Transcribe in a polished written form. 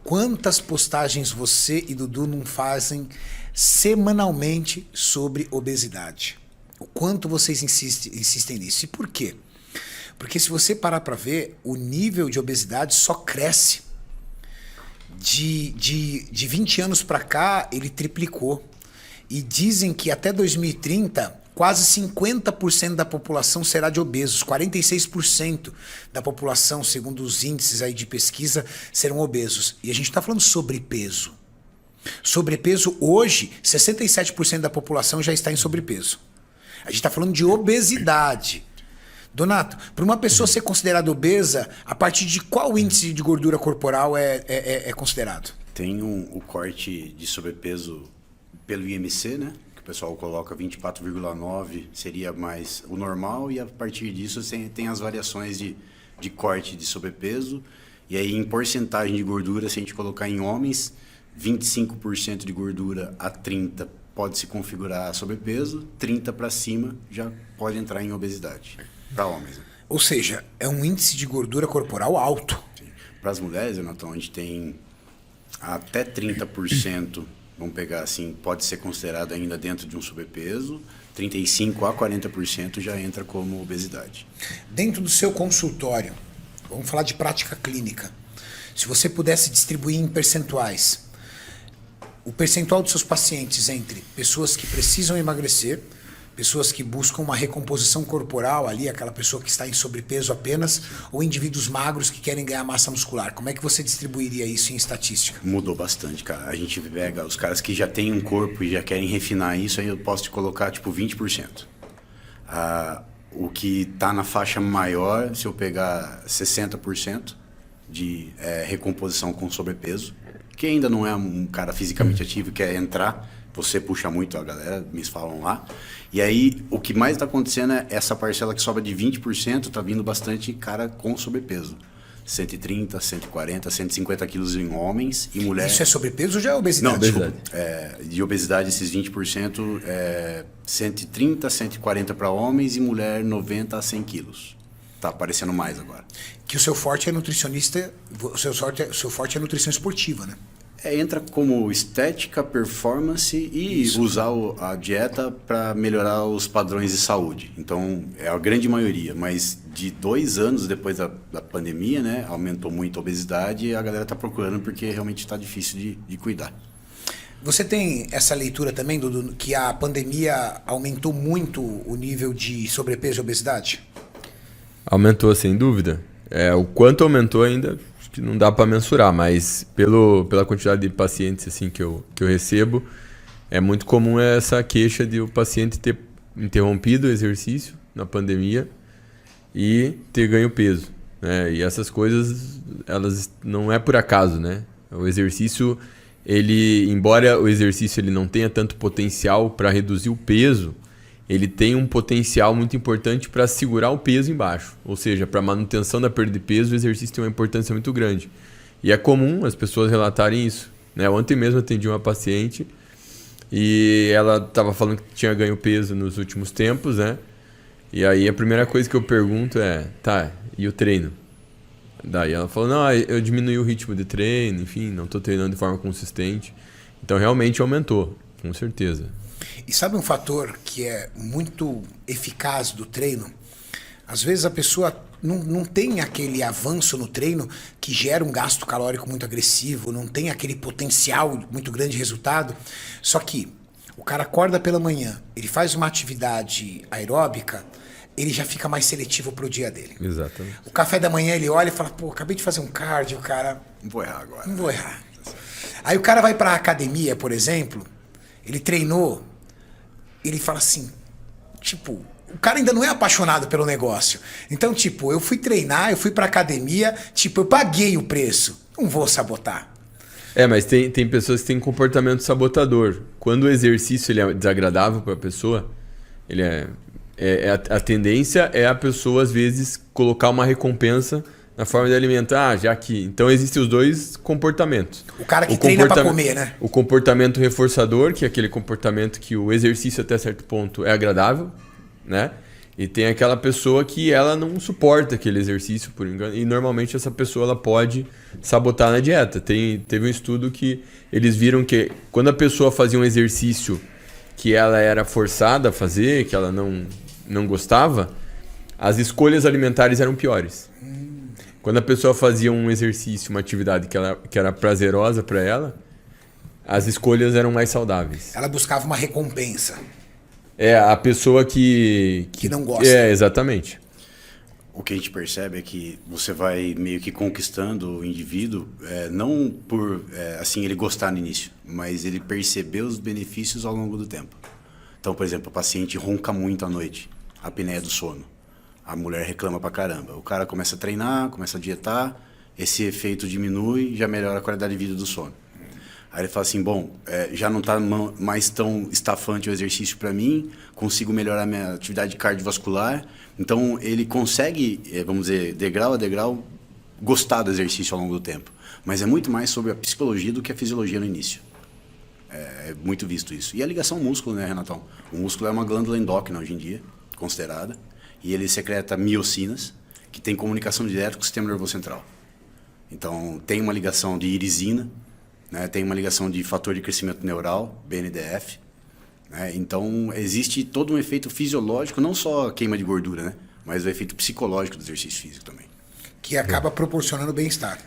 quantas postagens você e Dudu não fazem semanalmente sobre obesidade? O quanto vocês insistem nisso? E por quê? Porque se você parar para ver, o nível de obesidade só cresce. De 20 anos para cá, ele triplicou. E dizem que até 2030, quase 50% da população será de obesos. 46% da população, segundo os índices aí de pesquisa, serão obesos. E a gente está falando sobrepeso. Sobrepeso hoje, 67% da população já está em sobrepeso. A gente está falando de obesidade. Donato, para uma pessoa ser considerada obesa, a partir de qual índice de gordura corporal é considerado? Tem o corte de sobrepeso pelo IMC, né? Que o pessoal coloca 24,9 seria mais o normal, e a partir disso tem as variações de corte de sobrepeso. E aí, em porcentagem de gordura, se a gente colocar em homens, 25% de gordura a 30% pode se configurar sobrepeso, 30% para cima já pode entrar em obesidade. Para homens. Né? Ou seja, é um índice de gordura corporal alto. Para as mulheres, Renatão, a gente tem até 30%, vamos pegar assim, pode ser considerado ainda dentro de um sobrepeso, 35% a 40% já entra como obesidade. Dentro do seu consultório, vamos falar de prática clínica, se você pudesse distribuir em percentuais, o percentual dos seus pacientes entre pessoas que precisam emagrecer, pessoas que buscam uma recomposição corporal ali, aquela pessoa que está em sobrepeso apenas, ou indivíduos magros que querem ganhar massa muscular. Como é que você distribuiria isso em estatística? Mudou bastante, cara. A gente pega os caras que já têm um corpo e já querem refinar isso, aí eu posso te colocar tipo 20%. O que está na faixa maior, se eu pegar 60% de recomposição com sobrepeso, que ainda não é um cara fisicamente ativo, quer entrar, você puxa muito a galera, me falam lá. E aí, o que mais está acontecendo é essa parcela que sobra de 20%, está vindo bastante cara com sobrepeso. 130, 140, 150 quilos em homens e mulheres. Isso é sobrepeso ou já é obesidade? Não, obesidade. De obesidade, esses 20%, 130, 140 para homens e mulher 90 a 100 quilos. Tá aparecendo mais agora. Que o seu forte é nutricionista, o seu forte é nutrição esportiva, né? Entra como estética, performance e usar a dieta para melhorar os padrões de saúde. Então, é a grande maioria. Mas de 2 anos depois da pandemia, né, aumentou muito a obesidade e a galera está procurando porque realmente está difícil de cuidar. Você tem essa leitura também, Dudu, que a pandemia aumentou muito o nível de sobrepeso e obesidade? Aumentou, sem dúvida. O quanto aumentou ainda... que não dá para mensurar, mas pela quantidade de pacientes assim que eu recebo, é muito comum essa queixa de o paciente ter interrompido o exercício na pandemia e ter ganho peso, né? E essas coisas, elas não é por acaso, né? O exercício, embora o exercício ele não tenha tanto potencial para reduzir o peso, ele tem um potencial muito importante para segurar o peso embaixo. Ou seja, para manutenção da perda de peso, o exercício tem uma importância muito grande. E é comum as pessoas relatarem isso, né? Ontem mesmo atendi uma paciente e ela estava falando que tinha ganho peso nos últimos tempos, né? E aí a primeira coisa que eu pergunto tá, e o treino? Daí ela falou, não, eu diminui o ritmo de treino, enfim, não estou treinando de forma consistente. Então realmente aumentou, com certeza. E sabe um fator que é muito eficaz do treino? Às vezes a pessoa não tem aquele avanço no treino que gera um gasto calórico muito agressivo, não tem aquele potencial muito grande de resultado. Só que o cara acorda pela manhã, ele faz uma atividade aeróbica, ele já fica mais seletivo pro dia dele. Exatamente. O café da manhã ele olha e fala, pô, acabei de fazer um cardio, cara. Não vou errar agora. Não vou errar. Aí o cara vai pra academia, por exemplo, ele treinou, ele fala assim, tipo, o cara ainda não é apaixonado pelo negócio. Então, tipo, eu fui treinar, eu fui pra academia, tipo, eu paguei o preço, não vou sabotar. Mas tem pessoas que têm comportamento sabotador. Quando o exercício ele é desagradável para a pessoa, a tendência é a pessoa, às vezes, colocar uma recompensa na forma de alimentar, já que... Então, existem os dois comportamentos. O cara que treina para comer, né? O comportamento reforçador, que é aquele comportamento que o exercício, até certo ponto, é agradável, né? E tem aquela pessoa que ela não suporta aquele exercício, por engano. E normalmente essa pessoa ela pode sabotar na dieta. Teve um estudo que eles viram que quando a pessoa fazia um exercício que ela era forçada a fazer, que ela não gostava, as escolhas alimentares eram piores. Quando a pessoa fazia um exercício, uma atividade que era prazerosa para ela, as escolhas eram mais saudáveis. Ela buscava uma recompensa. É, a pessoa que não gosta. É, exatamente. O que a gente percebe é que você vai meio que conquistando o indivíduo, não por assim ele gostar no início, mas ele perceber os benefícios ao longo do tempo. Então, por exemplo, o paciente ronca muito à noite, a apneia do sono. A mulher reclama pra caramba. O cara começa a treinar, começa a dietar, esse efeito diminui, já melhora a qualidade de vida do sono. Aí ele fala assim, bom, já não está mais tão estafante o exercício para mim, consigo melhorar minha atividade cardiovascular. Então, ele consegue, vamos dizer, degrau a degrau, gostar do exercício ao longo do tempo. Mas é muito mais sobre a psicologia do que a fisiologia no início. É muito visto isso. E a ligação ao músculo, né, Renatão? O músculo é uma glândula endócrina hoje em dia, considerada, e ele secreta miocinas, que tem comunicação direta com o sistema nervoso central. Então, tem uma ligação de irisina, né, tem uma ligação de fator de crescimento neural, BNDF. Né, então, existe todo um efeito fisiológico, não só a queima de gordura, né, mas o efeito psicológico do exercício físico também. Que acaba proporcionando bem-estar.